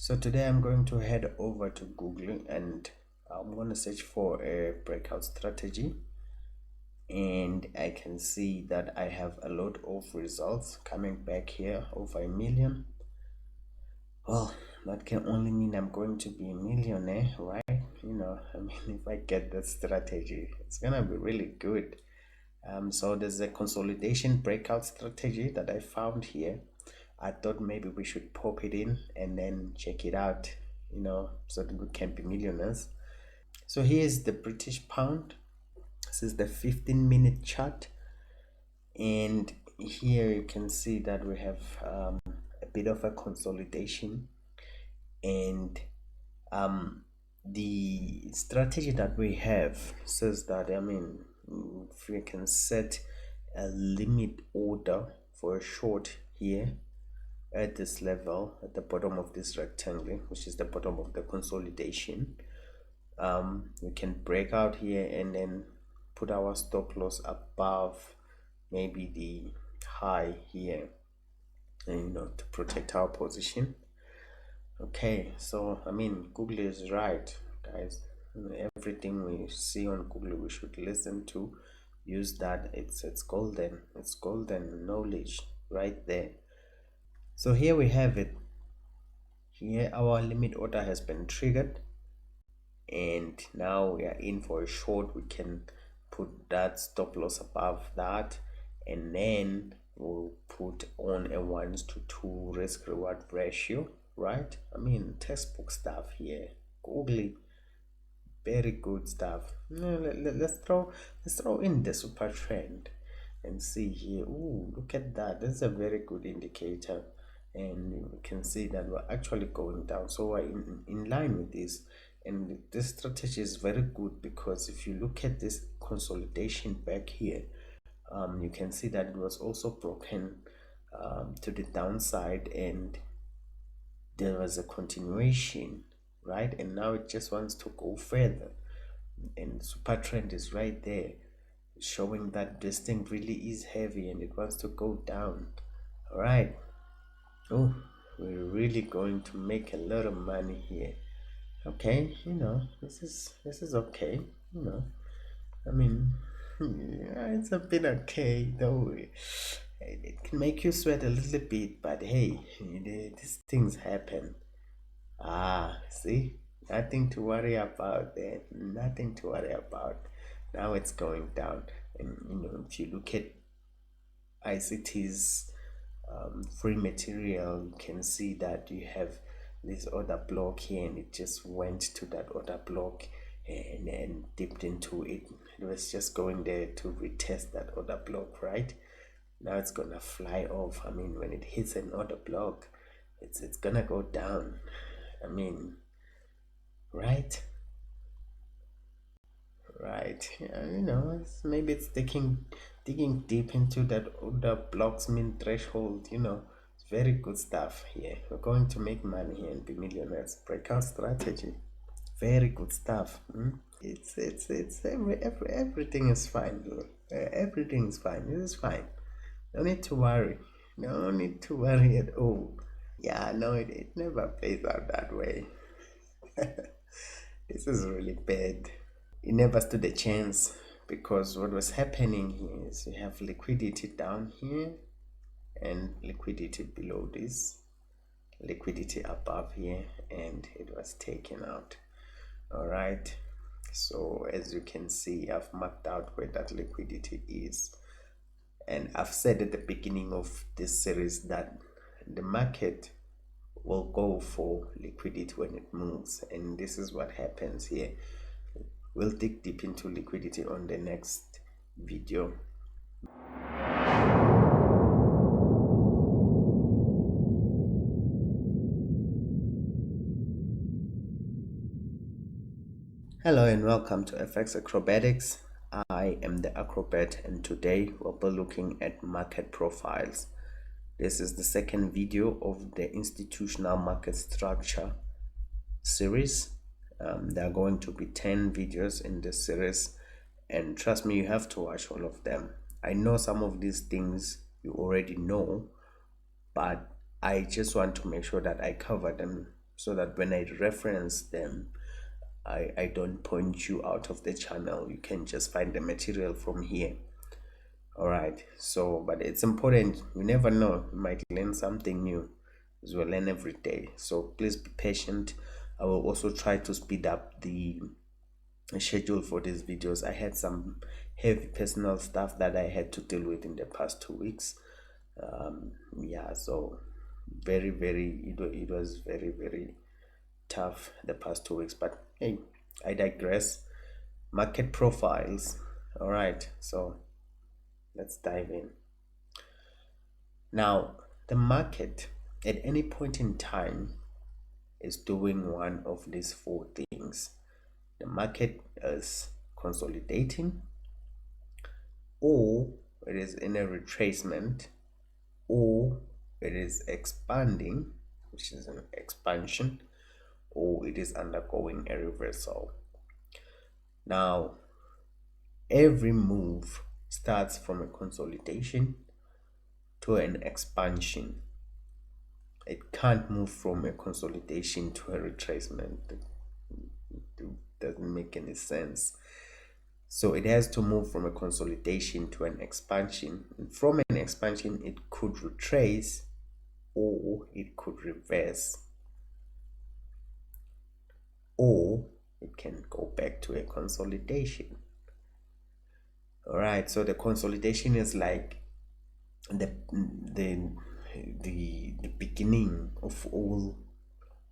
So today I'm going to head over to Google and I'm going to search for a breakout strategy, and I can see that I have a lot of results coming back here, over 1 million. Well, that can only mean I'm going to be a millionaire, right? If I get that strategy, it's gonna be really good. So there's a consolidation breakout strategy that I found here. I thought maybe we should pop it in and then check it out, so that we can be millionaires. So here's the British pound. This is the 15-minute chart, and here you can see that we have a bit of a consolidation, and the strategy that we have says that, if we can set a limit order for a short here at this level, at the bottom of this rectangle, which is the bottom of the consolidation, we can break out here and then put our stop loss above maybe the high here, and to protect our position. Okay, so Google is right, guys. Everything we see on Google we should listen to, use that. It's golden. It's golden knowledge right there. So here we have it. Here our limit order has been triggered, and now we are in for a short. We can put that stop loss above that, and then we'll put on a 1:2 risk reward ratio, right? Textbook stuff here. Google, very good stuff. Let's throw in the super trend and see here. Ooh, look at that. That's a very good indicator, and you can see that we're actually going down, so we're in line with this. And this strategy is very good because if you look at this consolidation back here, you can see that it was also broken to the downside, and there was a continuation, right? And now it just wants to go further, and super trend is right there, showing that this thing really is heavy and it wants to go down. All right. Oh, we're really going to make a lot of money here. Okay, this is okay. Yeah, it's a bit okay though. It can make you sweat a little bit, but hey, these things happen. See, nothing to worry about there. Nothing to worry about. Now it's going down, and if you look at ICT's free material, you can see that you have this order block here, and it just went to that order block and dipped into it. It was just going there to retest that order block, right? Now it's gonna fly off. When it hits an order block, it's gonna go down. Right? Right. Yeah, maybe it's digging deep into that order block's mean threshold. It's very good stuff here. We're going to make money here and be millionaires. Breakout strategy, very good stuff. Everything is fine here. Everything is fine. This is fine. No need to worry. No need to worry at all. Yeah, no, it never plays out that way. This is really bad. It never stood a chance, because what was happening here is you have liquidity down here and liquidity below this, liquidity above here, and it was taken out. All right, so as you can see, I've marked out where that liquidity is, and I've said at the beginning of this series that the market will go for liquidity when it moves, and this is what happens here. We'll dig deep into liquidity on the next video. Hello and welcome to FX Acrobatics. I am the Acrobat, and today we'll be looking at market profiles. This is the second video of the institutional market structure series. There are going to be 10 videos in this series, and trust me, you have to watch all of them. I know some of these things you already know, but I just want to make sure that I cover them so that when I reference them, I don't point you out of the channel. You can just find the material from here. All right, so but it's important, you never know, you might learn something new, as we learn every day. So please be patient. I will also try to speed up the schedule for these videos. I had some heavy personal stuff that I had to deal with in the past 2 weeks. Yeah, so it was very tough the past 2 weeks, but hey, I digress. Market profiles. All right, so let's dive in. Now, the market at any point in time is doing one of these four things. The market is consolidating, or it is in a retracement, or it is expanding, which is an expansion, or it is undergoing a reversal. Now, every move starts from a consolidation to an expansion. It can't move from a consolidation to a retracement. It doesn't make any sense. So it has to move from a consolidation to an expansion. And from an expansion, it could retrace or it could reverse, or it can go back to a consolidation. All right, so the consolidation is like the beginning of all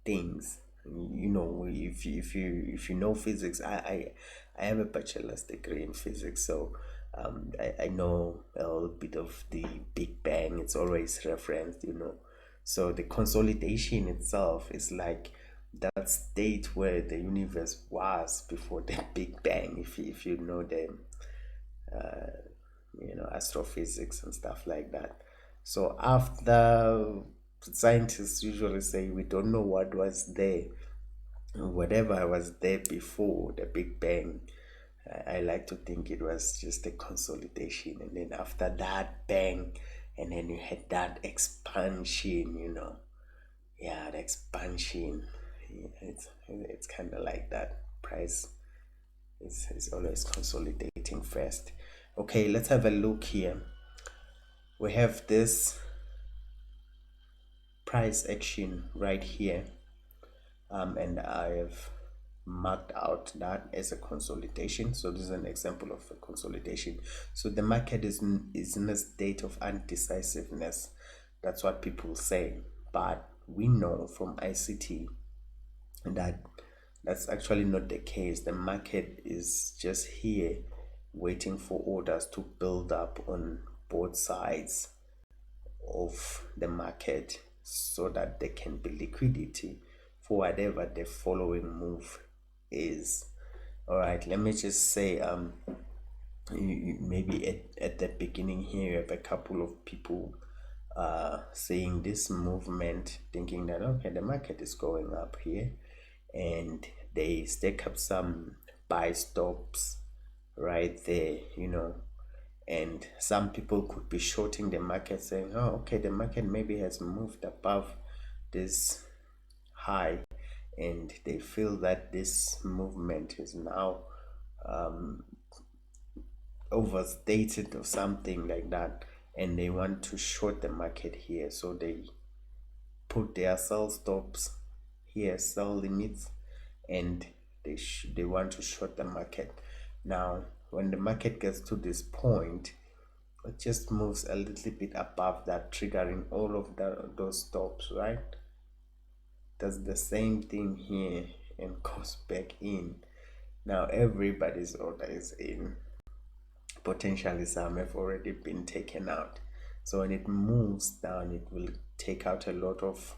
things. You know, if you know physics, I have a bachelor's degree in physics, so I know a little bit of the Big Bang. It's always referenced, you know. So the consolidation itself is like that state where the universe was before the Big Bang. If you know the astrophysics and stuff like that. So after, scientists usually say we don't know what was there, whatever was there before the Big Bang. I like to think it was just a consolidation, and then after that bang, and then you had that expansion, you know. Yeah, the expansion. Yeah, it's kind of like that. Price is always consolidating first. Okay, let's have a look here. We have this price action right here, and I have marked out that as a consolidation. So this is an example of a consolidation. So the market is in a state of undecisiveness. That's what people say, but we know from ICT that that's actually not the case. The market is just here waiting for orders to build up on both sides of the market so that there can be liquidity for whatever the following move is. All right, let me just say maybe at the beginning here you have a couple of people seeing this movement, thinking that okay, the market is going up here, and they stack up some buy stops right there, you know. And some people could be shorting the market, saying, oh, okay, the market maybe has moved above this high, and they feel that this movement is now overstated or something like that, and they want to short the market here. So they put their sell stops here, sell limits, and they want to short the market. Now when the market gets to this point, it just moves a little bit above that, triggering all of those stops, right? Does the same thing here and goes back in. Now everybody's order is in. Potentially some have already been taken out. So when it moves down, it will take out a lot of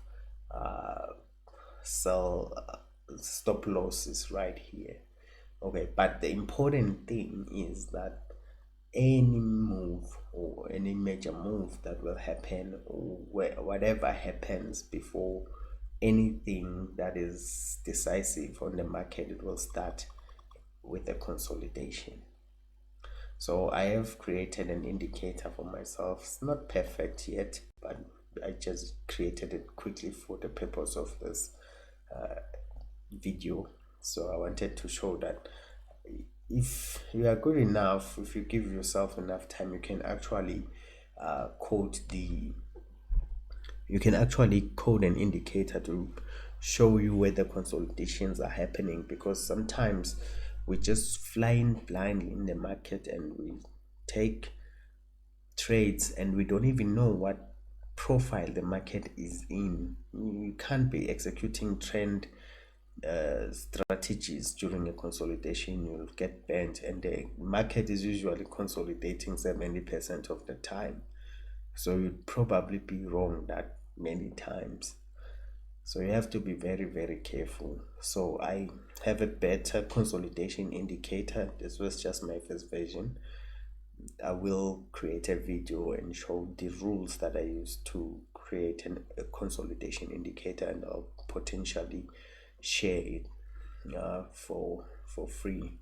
sell stop losses right here. Okay, but the important thing is that any move or any major move that will happen, or whatever happens before anything that is decisive on the market, it will start with a consolidation. So I have created an indicator for myself. It's not perfect yet, but I just created it quickly for the purpose of this video. So I wanted to show that if you are good enough, if you give yourself enough time, you can actually code an indicator to show you where the consolidations are happening, because sometimes we just flying blindly in the market and we take trades and we don't even know what profile the market is in. You can't be executing trend strategies during a consolidation. You'll get bent, and the market is usually consolidating 70% of the time, so you'd probably be wrong that many times. So you have to be very, very careful. So I have a better consolidation indicator. This was just my first version. I will create a video and show the rules that I use to create a consolidation indicator, and I'll potentially share it for free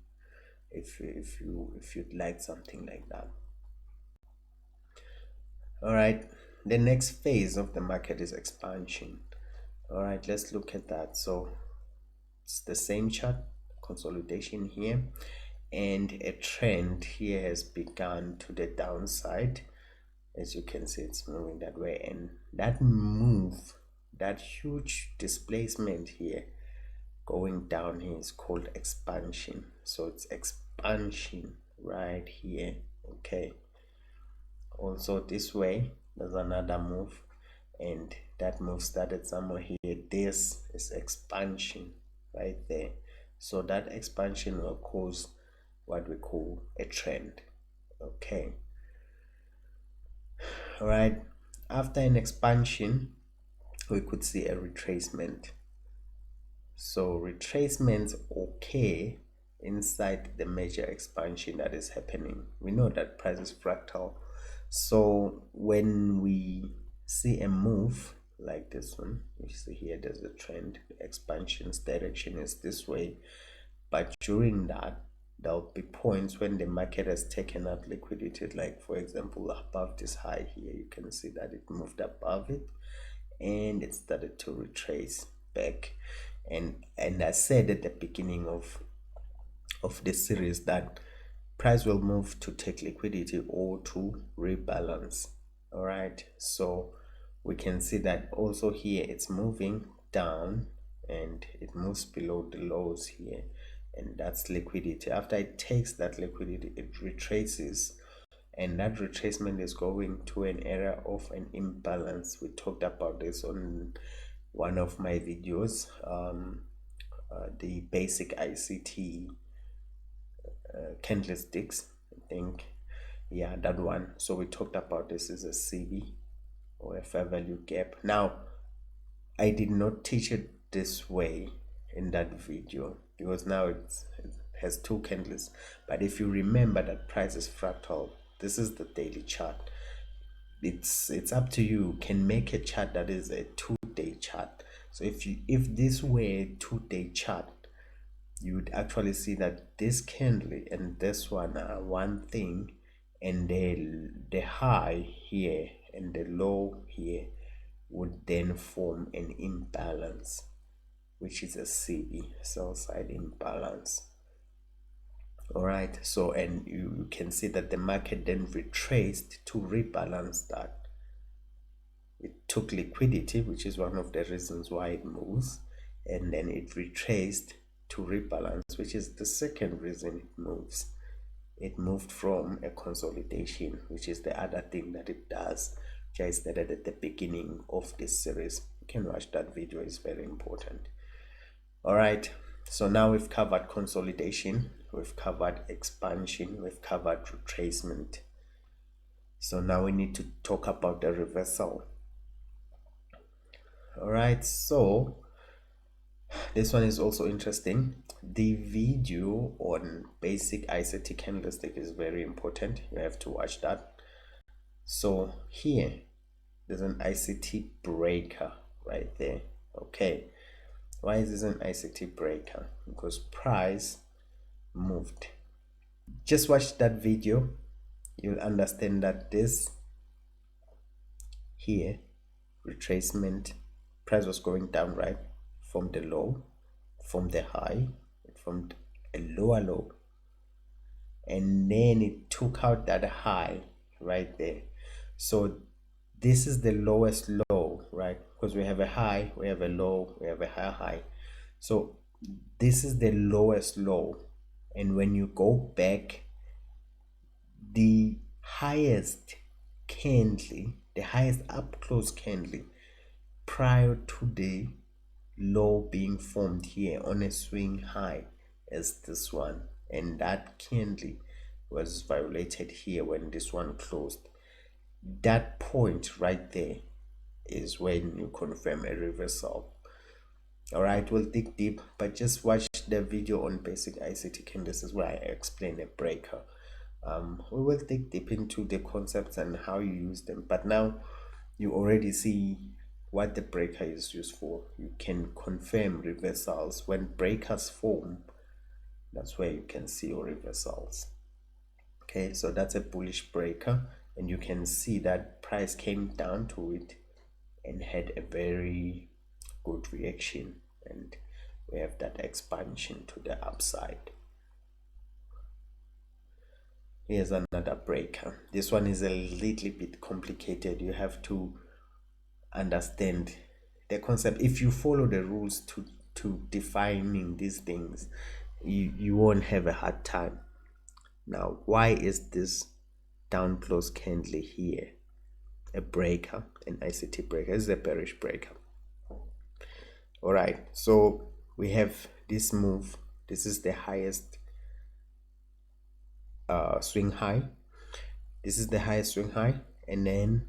if you'd like something like that. All right, the next phase of the market is expansion. All right, let's look at that. So it's the same chart, consolidation here, and a trend here has begun to the downside. As you can see, it's moving that way, and that move, that huge displacement here going down here, is called expansion. So it's expansion right here. Okay, also this way there's another move, and that move started somewhere here. This is expansion right there. So that expansion will cause what we call a trend. Okay, all right, after an expansion we could see a retracement. So retracements occur inside the major expansion that is happening. We know that price is fractal, so when we see a move like this one, you see here there's a trend, the expansion's direction is this way, but during that there'll be points when the market has taken out liquidity, like for example above this high here. You can see that it moved above it and it started to retrace back, and I said at the beginning of this series that price will move to take liquidity or to rebalance. All right, so we can see that also here it's moving down and it moves below the lows here, and that's liquidity. After it takes that liquidity, it retraces, and that retracement is going to an area of an imbalance. We talked about this on one of my videos, the basic ICT Candlesticks, I think. Yeah, that one. So we talked about this as a CB, or a fair value gap. Now I did not teach it this way in that video, because now it has two candles. But if you remember that price is fractal, this is the daily chart. It's up to you. You can make a chart that is a 2-day chart. So if this were a 2-day chart, you would actually see that this candle and this one are one thing, and the high here and the low here would then form an imbalance, which is a CB, sell side imbalance. All right, so and you can see that the market then retraced to rebalance that. It took liquidity, which is one of the reasons why it moves, and then it retraced to rebalance, which is the second reason it moves. It moved from a consolidation, which is the other thing that it does, which I stated at the beginning of this series. You can watch that video, it's very important. All right, so now we've covered consolidation, we've covered expansion, we've covered retracement. So now we need to talk about the reversal. All right, so this one is also interesting. The video on basic ICT candlestick is very important. You have to watch that. So here there's an ICT breaker right there. Okay, why is this an ICT breaker? Because price moved. Just watch that video, you'll understand that this here retracement, price was going down, right? formed a low, formed a high, it formed a lower low, and then it took out that high right there. So this is the lowest low, right? Because we have a high, we have a low, we have a high. So this is the lowest low, and when you go back, the highest candle, the highest up close candle prior to the low being formed here on a swing high is this one, and that candle was violated here when this one closed. That point right there is when you confirm a reversal. All right, we'll dig deep, but just watch the video on basic ICT candlesticks where I explain a breaker. We will dig deep into the concepts and how you use them, but now you already see what the breaker is used for. You can confirm reversals when breakers form. That's where you can see your reversals. Okay, so that's a bullish breaker, and you can see that price came down to it and had a very good reaction, and we have that expansion to the upside. Here's another breaker. This one is a little bit complicated. You have to understand the concept. If you follow the rules to defining these things, you won't have a hard time. Now, why is this down close candle here a breaker, an ICT breaker? This is a bearish breaker. All right, so we have this move. This is the highest swing high. This is the highest swing high, and then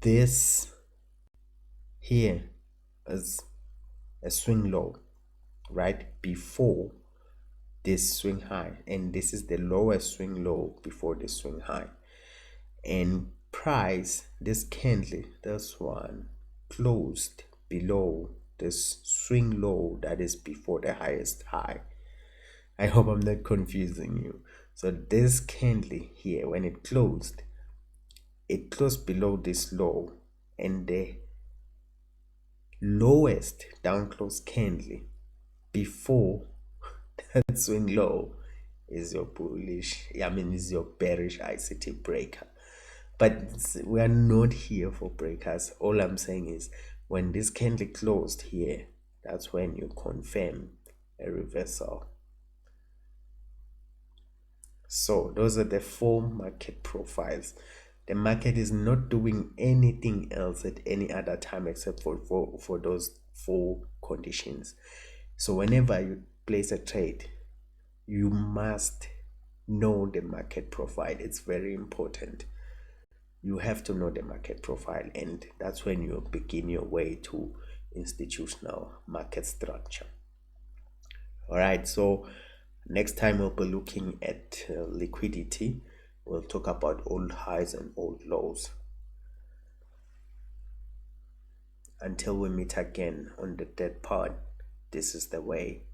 this here is a swing low right before this swing high, and this is the lowest swing low before the swing high. And price, this candle, this one closed below this swing low that is before the highest high. I hope I'm not confusing you. So this candle here, when it closed below this low, and the lowest down close candle before that swing low is your bullish, is your bearish ICT breaker. But we are not here for breakers. All I'm saying is when this candle closed here, that's when you confirm a reversal. So those are the 4 market profiles. The market is not doing anything else at any other time except for those 4 conditions. So whenever you place a trade, you must know the market profile. It's very important. You have to know the market profile, and that's when you begin your way to institutional market structure. All right, so next time we'll be looking at liquidity. We'll talk about old highs and old lows. Until we meet again on the third part, this is the way.